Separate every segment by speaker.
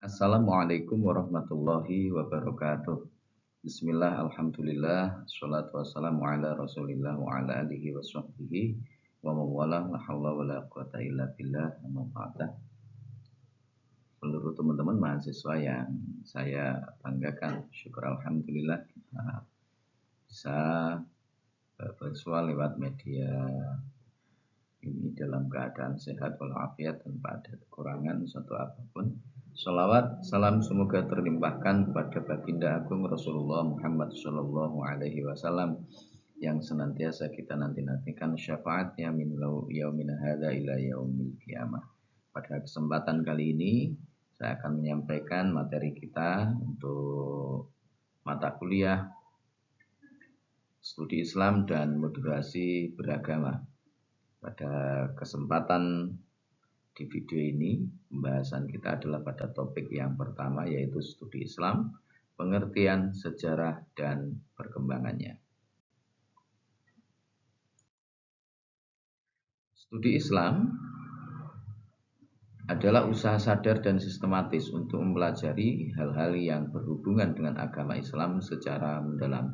Speaker 1: Assalamualaikum warahmatullahi wabarakatuh. Bismillah, alhamdulillah, salatu wassalamu ala rasulillah wa ala alihi wa sahbihi wa mawala la hawla wa la quwata illa billah amma ba'da. Seluruh teman-teman mahasiswa yang saya banggakan, syukur alhamdulillah kita bisa bersuara lewat media ini dalam keadaan sehat walafiat tanpa ada kekurangan suatu apapun. Salawat, salam semoga terlimpahkan kepada baginda agung Rasulullah Muhammad Sallallahu Alaihi Wasallam yang senantiasa kita nanti-nantikan syafaatnya min yaumina hadza ila yaumil qiyamah. Pada kesempatan kali ini saya akan menyampaikan materi kita untuk mata kuliah studi Islam dan moderasi beragama. Pada kesempatan di video ini, pembahasan kita adalah pada topik yang pertama yaitu studi Islam, pengertian sejarah dan perkembangannya. Studi Islam adalah usaha sadar dan sistematis untuk mempelajari hal-hal yang berhubungan dengan agama Islam secara mendalam,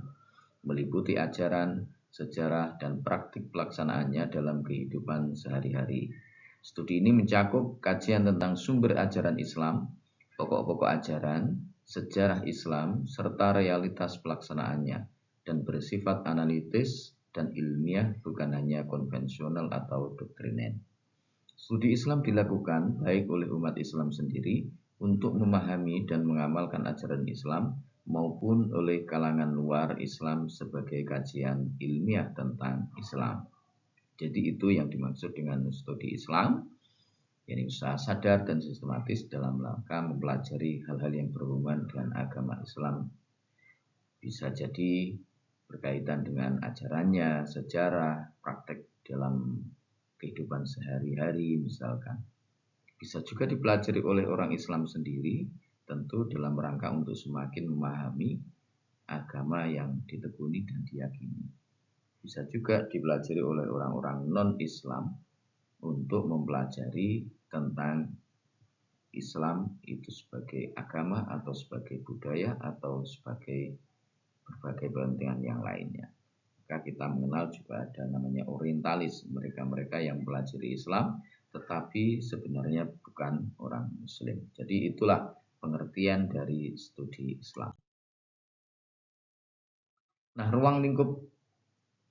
Speaker 1: meliputi ajaran, sejarah, dan praktik pelaksanaannya dalam kehidupan sehari-hari. Studi ini mencakup kajian tentang sumber ajaran Islam, pokok-pokok ajaran, sejarah Islam, serta realitas pelaksanaannya, dan bersifat analitis dan ilmiah bukan hanya konvensional atau doktriner. Studi Islam dilakukan baik oleh umat Islam sendiri untuk memahami dan mengamalkan ajaran Islam maupun oleh kalangan luar Islam sebagai kajian ilmiah tentang Islam. Jadi itu yang dimaksud dengan studi Islam, yakni usaha sadar dan sistematis dalam rangka mempelajari hal-hal yang berhubungan dengan agama Islam. Bisa jadi berkaitan dengan ajarannya, sejarah, praktek dalam kehidupan sehari-hari misalkan. Bisa juga dipelajari oleh orang Islam sendiri, tentu dalam rangka untuk semakin memahami agama yang ditekuni dan diyakini. Bisa juga dipelajari oleh orang-orang non-Islam untuk mempelajari tentang Islam itu sebagai agama atau sebagai budaya atau sebagai berbagai kepentingan yang lainnya. Maka kita mengenal juga ada namanya orientalis, mereka-mereka yang mempelajari Islam tetapi sebenarnya bukan orang Muslim. Jadi itulah pengertian dari studi Islam. Nah, ruang lingkup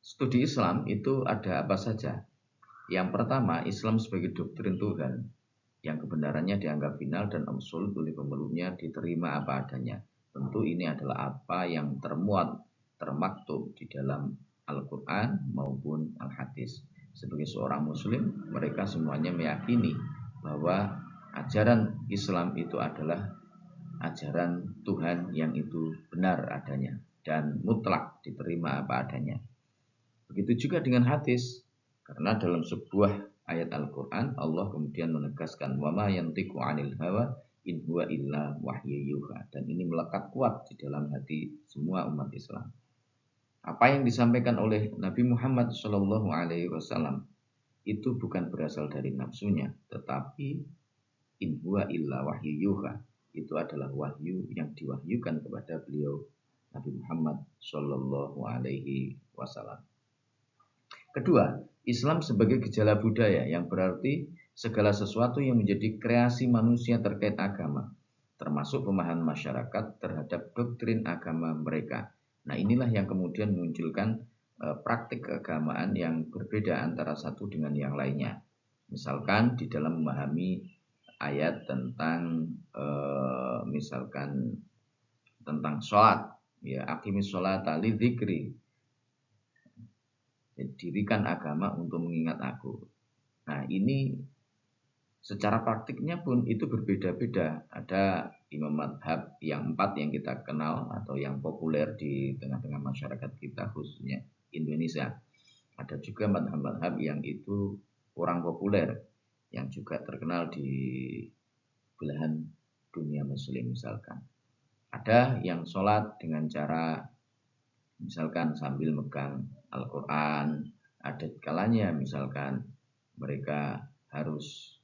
Speaker 1: studi Islam itu ada apa saja? Yang pertama, Islam sebagai doktrin Tuhan, yang kebenarannya dianggap final dan absolut oleh pemeluknya diterima apa adanya. Tentu ini adalah apa yang termaktub di dalam Al-Quran maupun Al-Hadis. Sebagai seorang Muslim, mereka semuanya meyakini bahwa ajaran Islam itu adalah ajaran Tuhan yang itu benar adanya dan mutlak diterima apa adanya. Begitu juga dengan hadis, karena dalam sebuah ayat Al-Quran Allah kemudian menegaskan wama yantiqu 'anil hawa in huwa illa wahyu yuha, dan ini melekat kuat di dalam hati semua umat Islam. Apa yang disampaikan oleh Nabi Muhammad SAW itu bukan berasal dari nafsunya, tetapi in huwa illa wahyu yuha, itu adalah wahyu yang diwahyukan kepada beliau Nabi Muhammad SAW. Kedua, Islam sebagai gejala budaya, yang berarti segala sesuatu yang menjadi kreasi manusia terkait agama, termasuk pemahaman masyarakat terhadap doktrin agama mereka. Nah, inilah yang kemudian memunculkan praktik keagamaan yang berbeda antara satu dengan yang lainnya. Misalkan di dalam memahami ayat tentang misalkan tentang sholat, ya, aqimis sholata lidzikri, dirikan agama untuk mengingat aku. Nah, ini secara praktiknya pun itu berbeda-beda. Ada imam madhab yang 4 yang kita kenal atau yang populer di tengah-tengah masyarakat kita khususnya Indonesia. Ada juga madhab-madhab yang itu kurang populer, yang juga terkenal di belahan dunia muslim misalkan. Ada yang sholat dengan cara misalkan sambil megang Al-Quran, ada kalanya misalkan mereka harus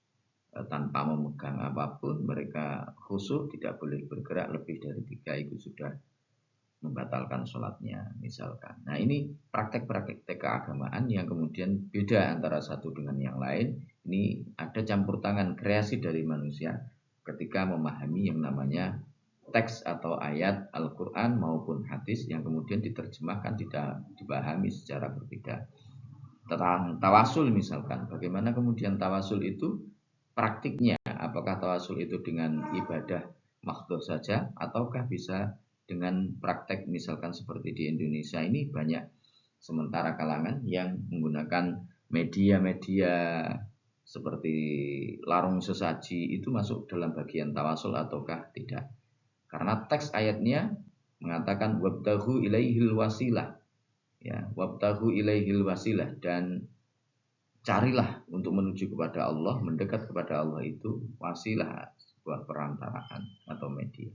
Speaker 1: tanpa memegang apapun, mereka khusyuk, tidak boleh bergerak lebih dari 3, itu sudah membatalkan sholatnya misalkan. Nah, ini praktek-praktek keagamaan yang kemudian beda antara satu dengan yang lain. Ini ada campur tangan kreasi dari manusia ketika memahami yang namanya teks atau ayat Al-Quran maupun hadis yang kemudian diterjemahkan, tidak dipahami secara berbeda. Tentang tawasul misalkan, bagaimana kemudian tawasul itu praktiknya, apakah tawasul itu dengan ibadah makhdhah saja ataukah bisa dengan praktek misalkan seperti di Indonesia ini banyak sementara kalangan yang menggunakan media-media seperti larung sesaji, itu masuk dalam bagian tawasul ataukah tidak? Karena teks ayatnya mengatakan wabtaghu ilaihil wasilah, ya, wabtaghu ilaihil wasilah, dan carilah untuk menuju kepada Allah, mendekat kepada Allah itu wasilah, sebuah perantaraan atau media.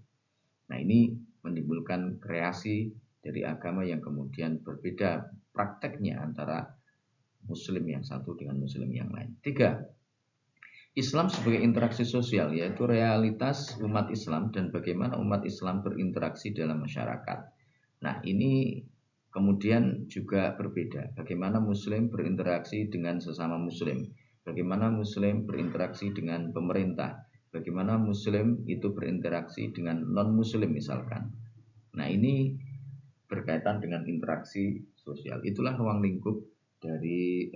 Speaker 1: Nah, ini menimbulkan kreasi dari agama yang kemudian berbeda prakteknya antara muslim yang satu dengan muslim yang lain. 3, Islam sebagai interaksi sosial, yaitu realitas umat Islam dan bagaimana umat Islam berinteraksi dalam masyarakat. Nah, ini kemudian juga berbeda. Bagaimana muslim berinteraksi dengan sesama muslim, bagaimana muslim berinteraksi dengan pemerintah, bagaimana muslim itu berinteraksi dengan non-muslim misalkan. Nah, ini berkaitan dengan interaksi sosial. Itulah ruang lingkup dari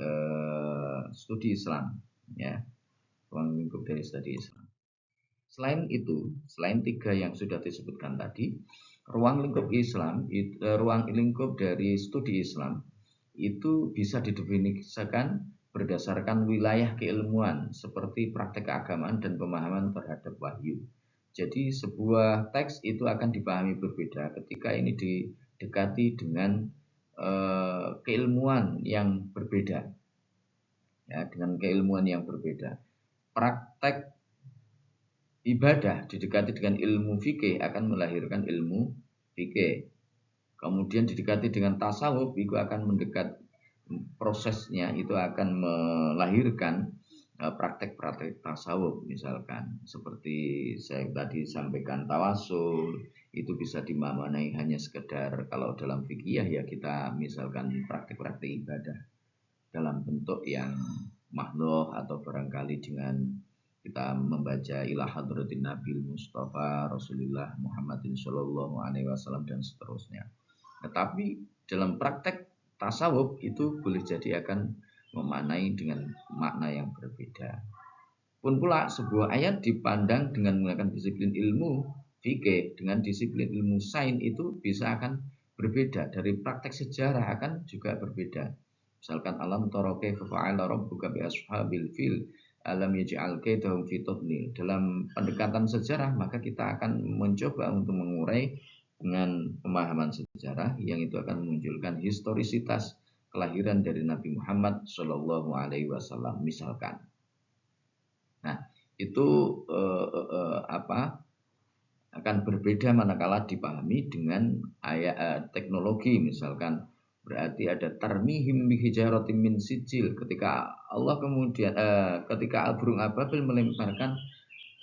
Speaker 1: studi Islam, ya. Ruang lingkup dari studi Islam. Selain itu, selain 3 yang sudah disebutkan tadi, ruang lingkup Islam, ruang lingkup dari studi Islam itu bisa didefinisikan berdasarkan wilayah keilmuan seperti praktek keagamaan dan pemahaman terhadap wahyu. Jadi sebuah teks itu akan dipahami berbeda ketika ini didekati dengan keilmuan yang berbeda, ya, dengan keilmuan yang berbeda. Praktek ibadah didekati dengan ilmu fikih akan melahirkan ilmu fikih. Kemudian didekati dengan tasawuf, itu akan mendekat, prosesnya itu akan melahirkan praktek-praktek tasawuf misalkan. Seperti saya tadi sampaikan, tawasul itu bisa dimaknai hanya sekedar, kalau dalam fikih ya kita misalkan praktek-praktek ibadah dalam bentuk yang makhluk atau barangkali dengan kita membaca ila hadratin Nabil Mustafa Rasulullah Muhammadin Shallallahu Alaihi Wasallam dan seterusnya. Tetapi dalam praktek tasawuf itu boleh jadi akan memaknai dengan makna yang berbeda. Pun pula sebuah ayat dipandang dengan menggunakan disiplin ilmu fikih dengan disiplin ilmu sains itu bisa akan berbeda. Dari praktek sejarah akan juga berbeda. Misalkan alam tara kaifa fa'ala rabbuka bi ashabil fil alam yaj'al kaidahum fi tadlil. Dalam pendekatan sejarah maka kita akan mencoba untuk mengurai dengan pemahaman sejarah yang itu akan menunjukkan historisitas kelahiran dari Nabi Muhammad Shallallahu Alaihi Wasallam misalkan. Nah, itu akan berbeda manakala dipahami dengan ayat teknologi misalkan. Berarti ada tarmihim bihijaratin min sijil, ketika Allah kemudian ketika burung ababil melemparkan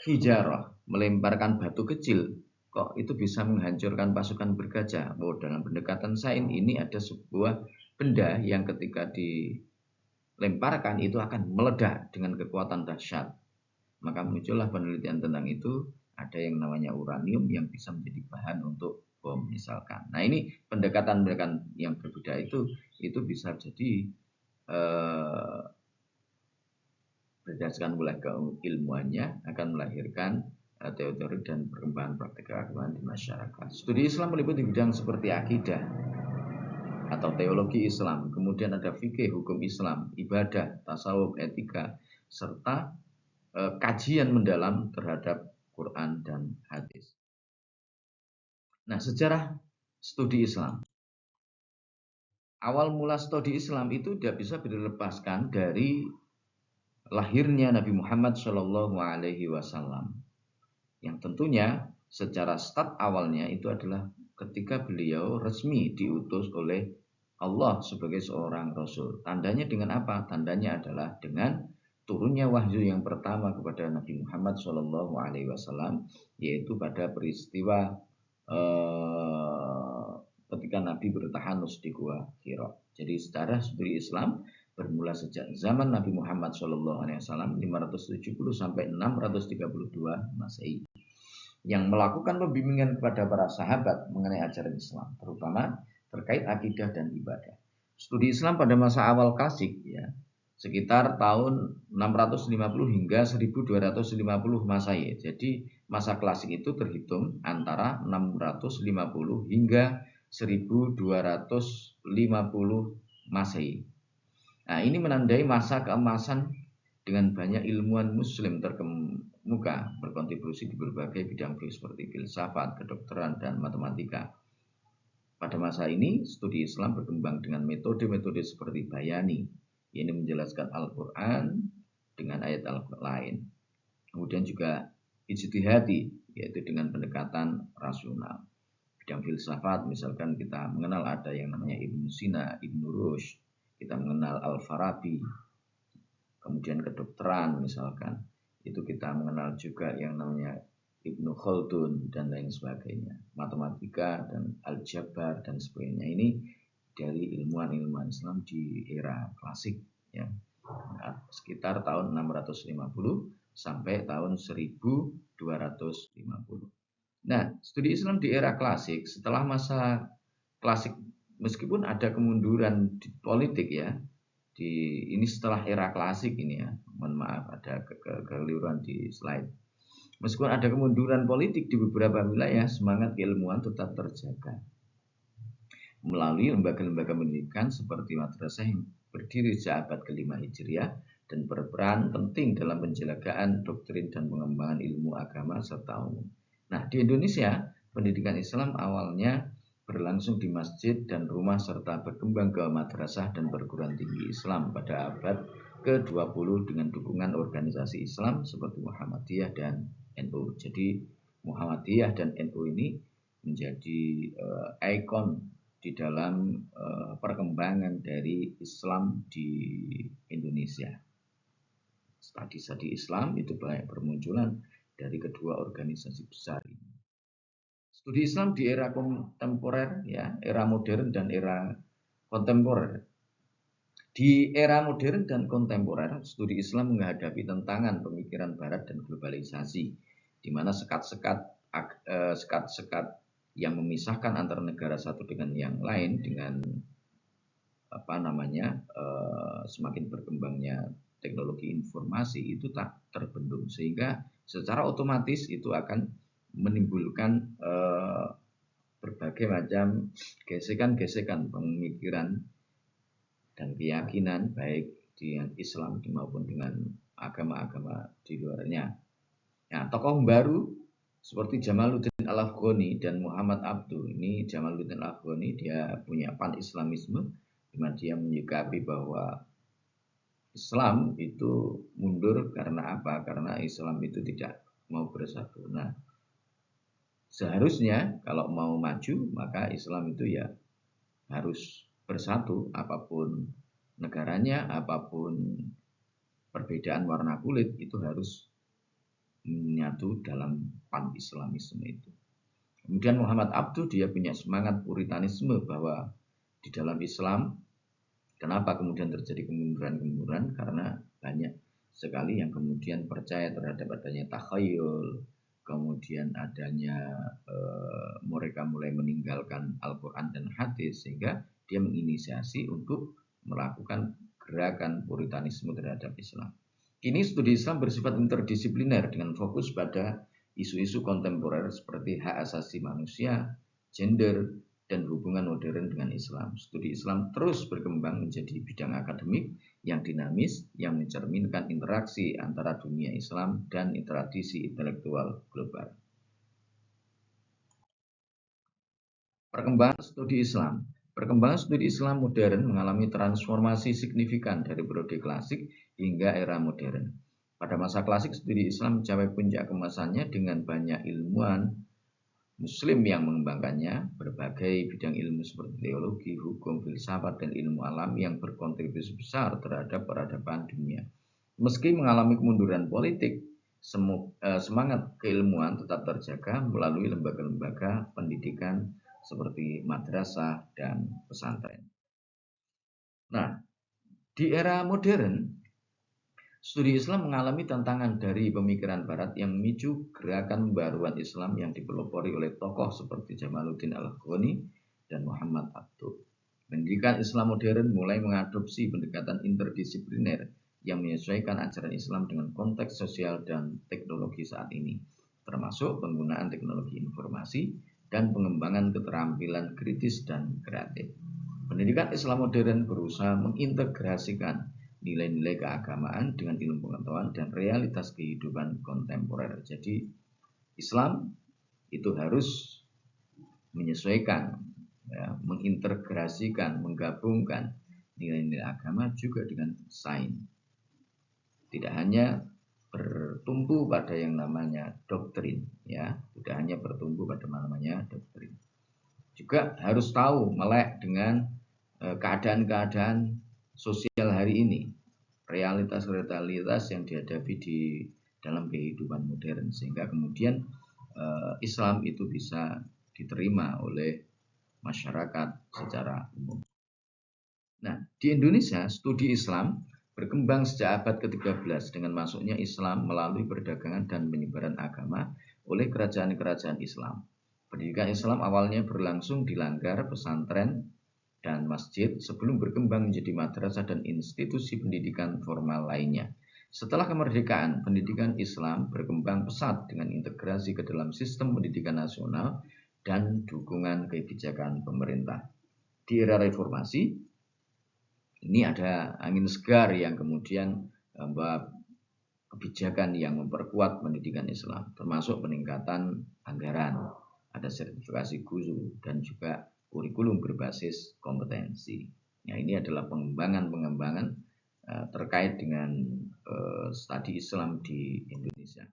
Speaker 1: hijarah, melemparkan batu kecil, kok itu bisa menghancurkan pasukan bergajah. Oh, dalam pendekatan sains ini ada sebuah benda yang ketika dilemparkan itu akan meledak dengan kekuatan dahsyat. Maka muncullah penelitian tentang itu, ada yang namanya uranium yang bisa menjadi bahan untuk bom misalkan. Nah, ini pendekatan-pendekatan yang berbeda itu bisa jadi berdasarkan wilayah keilmuannya akan melahirkan teori dan perkembangan praktek keagamaan di masyarakat. Studi Islam meliputi bidang seperti akidah atau teologi Islam, kemudian ada fikih, hukum Islam, ibadah, tasawuf, etika, serta kajian mendalam terhadap Quran dan hadis. Nah, sejarah studi Islam. Awal mula studi Islam itu tidak bisa dilepaskan dari lahirnya Nabi Muhammad Shallallahu Alaihi Wasallam. Yang tentunya secara start awalnya itu adalah ketika beliau resmi diutus oleh Allah sebagai seorang Rasul. Tandanya dengan apa? Tandanya adalah dengan turunnya wahyu yang pertama kepada Nabi Muhammad SAW, yaitu pada peristiwa ketika Nabi bertahanus di Gua Hira. Jadi secara studi Islam bermula sejak zaman Nabi Muhammad SAW 570 sampai 632 Masehi, yang melakukan pembimbingan kepada para sahabat mengenai ajaran Islam, terutama terkait akidah dan ibadah. Studi Islam pada masa awal klasik, ya, sekitar tahun 650 hingga 1250 Masehi. Jadi masa klasik itu terhitung antara 650 hingga 1250 Masehi. Nah, ini menandai masa keemasan dengan banyak ilmuwan muslim terkemuka berkontribusi di berbagai bidang seperti filsafat, kedokteran, dan matematika. Pada masa ini, studi Islam berkembang dengan metode-metode seperti bayani, ini menjelaskan Al-Quran dengan ayat Al-Quran lain. Kemudian juga ijtihadi, yaitu dengan pendekatan rasional. Bidang filsafat, misalkan kita mengenal ada yang namanya Ibnu Sina, Ibnu Rushd, kita mengenal Al-Farabi. Kemudian kedokteran misalkan, itu kita mengenal juga yang namanya Ibnu Khaldun dan lain sebagainya. Matematika dan aljabar dan sebagainya. Ini dari ilmuwan-ilmuwan Islam di era klasik, ya. Sekitar tahun 650 sampai tahun 1250. Nah, studi Islam di era klasik, setelah masa klasik, meskipun ada kemunduran di politik, ya, ini setelah era klasik ini, ya, mohon maaf ada kekeliruan di slide. Meskipun ada kemunduran politik di beberapa wilayah, semangat keilmuan tetap terjaga melalui lembaga-lembaga pendidikan seperti madrasah yang berdiri sejak abad ke-5 Hijriah dan berperan penting dalam penjelagaan doktrin dan pengembangan ilmu agama serta umum. Nah, di Indonesia, pendidikan Islam awalnya berlangsung di masjid dan rumah serta berkembang ke madrasah dan perguruan tinggi Islam pada abad ke-20 dengan dukungan organisasi Islam seperti Muhammadiyah dan NU. Jadi Muhammadiyah dan NU ini menjadi ikon di dalam perkembangan dari Islam di Indonesia. Studi Islam itu banyak bermunculan dari kedua organisasi besar ini. Studi Islam di era kontemporer, ya, era modern dan era kontemporer. Di era modern dan kontemporer, studi Islam menghadapi tantangan pemikiran Barat dan globalisasi, di mana sekat-sekat yang memisahkan antara negara satu dengan yang lain dengan semakin berkembangnya teknologi informasi itu tak terbendung, sehingga secara otomatis itu akan menimbulkan berbagai macam gesekan-gesekan pemikiran dan keyakinan baik di Islam maupun dengan agama-agama di luarnya. Nah, tokoh baru seperti Jamaluddin Al-Afghani dan Muhammad Abduh. Ini Jamaluddin Al-Afghani, dia punya pan-Islamisme, di mana dia menyikapi bahwa Islam itu mundur karena apa? Karena Islam itu tidak mau bersatu. Nah, seharusnya kalau mau maju, maka Islam itu ya harus bersatu, apapun negaranya, apapun perbedaan warna kulit, itu harus menyatu dalam pan-Islamisme itu. Kemudian Muhammad Abduh, dia punya semangat puritanisme bahwa di dalam Islam, kenapa kemudian terjadi kemunduran-kemunduran? Karena banyak sekali yang kemudian percaya terhadap adanya takhayul, kemudian adanya mereka mulai meninggalkan Al-Quran dan hadis, sehingga dia menginisiasi untuk melakukan gerakan puritanisme terhadap Islam. Kini studi Islam bersifat interdisipliner dengan fokus pada isu-isu kontemporer seperti hak asasi manusia, gender, dan hubungan modern dengan Islam. Studi Islam terus berkembang menjadi bidang akademik yang dinamis, yang mencerminkan interaksi antara dunia Islam dan tradisi intelektual global. Perkembangan studi Islam. Perkembangan studi Islam modern mengalami transformasi signifikan dari periode klasik hingga era modern. Pada masa klasik, studi Islam mencapai puncak kemasannya dengan banyak ilmuwan Muslim yang mengembangkannya. Berbagai bidang ilmu seperti teologi, hukum, filsafat, dan ilmu alam yang berkontribusi besar terhadap peradaban dunia. Meski mengalami kemunduran politik, semangat keilmuan tetap terjaga melalui lembaga-lembaga pendidikan seperti madrasah dan pesantren. Nah, di era modern, studi Islam mengalami tantangan dari pemikiran Barat yang memicu gerakan pembaruan Islam yang dipelopori oleh tokoh seperti Jamaluddin Al-Afghani dan Muhammad Abduh. Pendidikan Islam modern mulai mengadopsi pendekatan interdisipliner yang menyesuaikan ajaran Islam dengan konteks sosial dan teknologi saat ini, termasuk penggunaan teknologi informasi dan pengembangan keterampilan kritis dan kreatif. Pendidikan Islam modern berusaha mengintegrasikan nilai-nilai keagamaan dengan ilmu pengetahuan dan realitas kehidupan kontemporer. Jadi Islam itu harus menyesuaikan, ya, mengintegrasikan, menggabungkan nilai-nilai agama juga dengan sains. Tidak hanya bertumpu pada yang namanya doktrin, ya, tidak hanya bertumpu pada namanya doktrin. Juga harus tahu melek dengan keadaan-keadaan sosial hari ini, realitas-realitas yang dihadapi di dalam kehidupan modern, sehingga kemudian Islam itu bisa diterima oleh masyarakat secara umum. Nah, di Indonesia studi Islam berkembang sejak abad ke-13 dengan masuknya Islam melalui perdagangan dan penyebaran agama oleh kerajaan-kerajaan Islam. Pendidikan Islam awalnya berlangsung di langgar, pesantren, dan masjid sebelum berkembang menjadi madrasah dan institusi pendidikan formal lainnya. Setelah kemerdekaan, pendidikan Islam berkembang pesat dengan integrasi ke dalam sistem pendidikan nasional dan dukungan kebijakan pemerintah. Di era reformasi, ini ada angin segar yang kemudian membawa kebijakan yang memperkuat pendidikan Islam, termasuk peningkatan anggaran, ada sertifikasi guru, dan juga kurikulum berbasis kompetensi. Nah, ini adalah pengembangan terkait dengan studi Islam di Indonesia.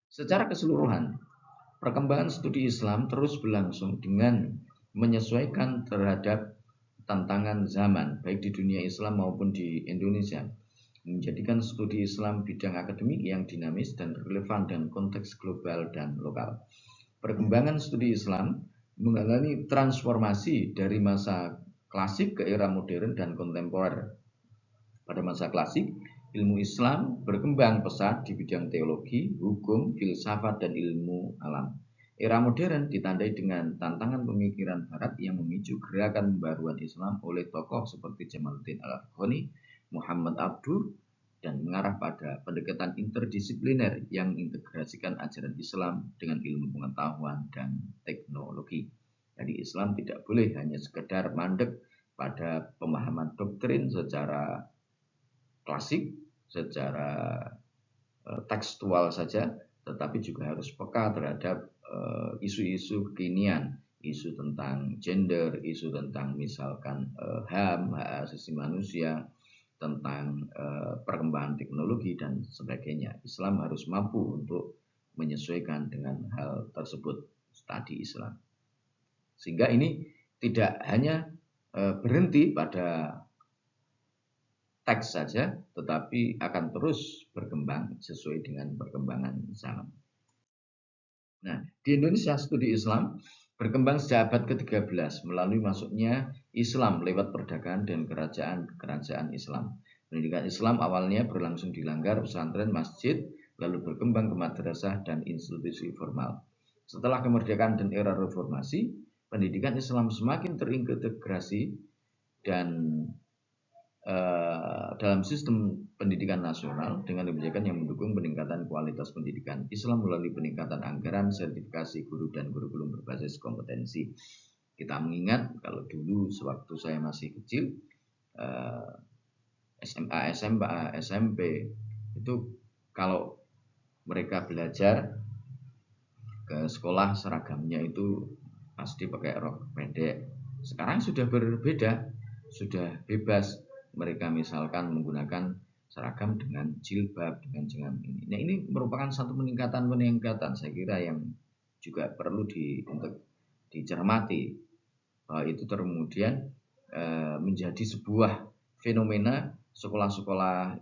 Speaker 1: Secara keseluruhan, perkembangan studi Islam terus berlangsung dengan menyesuaikan terhadap tantangan zaman, baik di dunia Islam maupun di Indonesia, menjadikan studi Islam bidang akademik yang dinamis dan relevan dengan konteks global dan lokal. Perkembangan studi Islam mengalami transformasi dari masa klasik ke era modern dan kontemporer. Pada masa klasik, ilmu Islam berkembang pesat di bidang teologi, hukum, filsafat, dan ilmu alam. Era modern ditandai dengan tantangan pemikiran Barat yang memicu gerakan pembaruan Islam oleh tokoh seperti Jamaluddin Al-Afghani, Muhammad Abduh, dan mengarah pada pendekatan interdisipliner yang mengintegrasikan ajaran Islam dengan ilmu pengetahuan dan teknologi. Jadi Islam tidak boleh hanya sekedar mandek pada pemahaman doktrin secara klasik, secara tekstual saja, tetapi juga harus peka terhadap isu-isu kekinian, isu tentang gender, isu tentang misalkan HAM, hak asasi manusia, tentang perkembangan teknologi dan sebagainya. Islam harus mampu untuk menyesuaikan dengan hal tersebut, studi Islam. Sehingga ini tidak hanya berhenti pada teks saja, tetapi akan terus berkembang sesuai dengan perkembangan zaman. Nah, di Indonesia studi Islam berkembang sejak abad ke-13 melalui masuknya Islam lewat perdagangan dan kerajaan-kerajaan Islam. Pendidikan Islam awalnya berlangsung di langgar, pesantren, masjid, lalu berkembang ke madrasah dan institusi formal. Setelah kemerdekaan dan era reformasi, pendidikan Islam semakin terintegrasi dan dalam sistem pendidikan nasional dengan kebijakan yang mendukung peningkatan kualitas pendidikan Islam melalui peningkatan anggaran, sertifikasi guru, dan kurikulum berbasis kompetensi. Kita mengingat kalau dulu sewaktu saya masih kecil, SMA, SMP itu kalau mereka belajar ke sekolah seragamnya itu pasti pakai rok pendek. Sekarang sudah berbeda, sudah bebas. Mereka misalkan menggunakan seragam dengan jilbab, dengan ini. Nah, ini merupakan satu peningkatan saya kira yang juga perlu untuk dicermati, bahwa itu kemudian menjadi sebuah fenomena sekolah-sekolah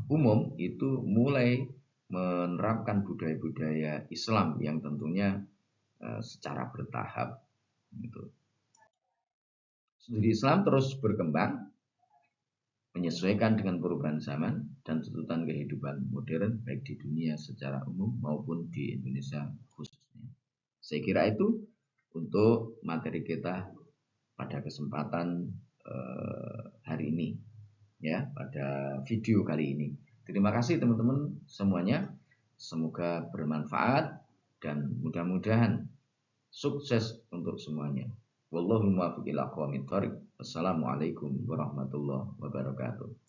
Speaker 1: umum itu mulai menerapkan budaya-budaya Islam yang tentunya secara bertahap gitu. Studi Islam terus berkembang menyesuaikan dengan perubahan zaman dan tuntutan kehidupan modern baik di dunia secara umum maupun di Indonesia khususnya. Saya kira itu untuk materi kita pada kesempatan hari ini, ya, pada video kali ini. Terima kasih teman-teman semuanya. Semoga bermanfaat dan mudah-mudahan sukses untuk semuanya. Wallahu muwaffiq ila aqwamit thoriq. Wassalamualaikum warahmatullahi wabarakatuh.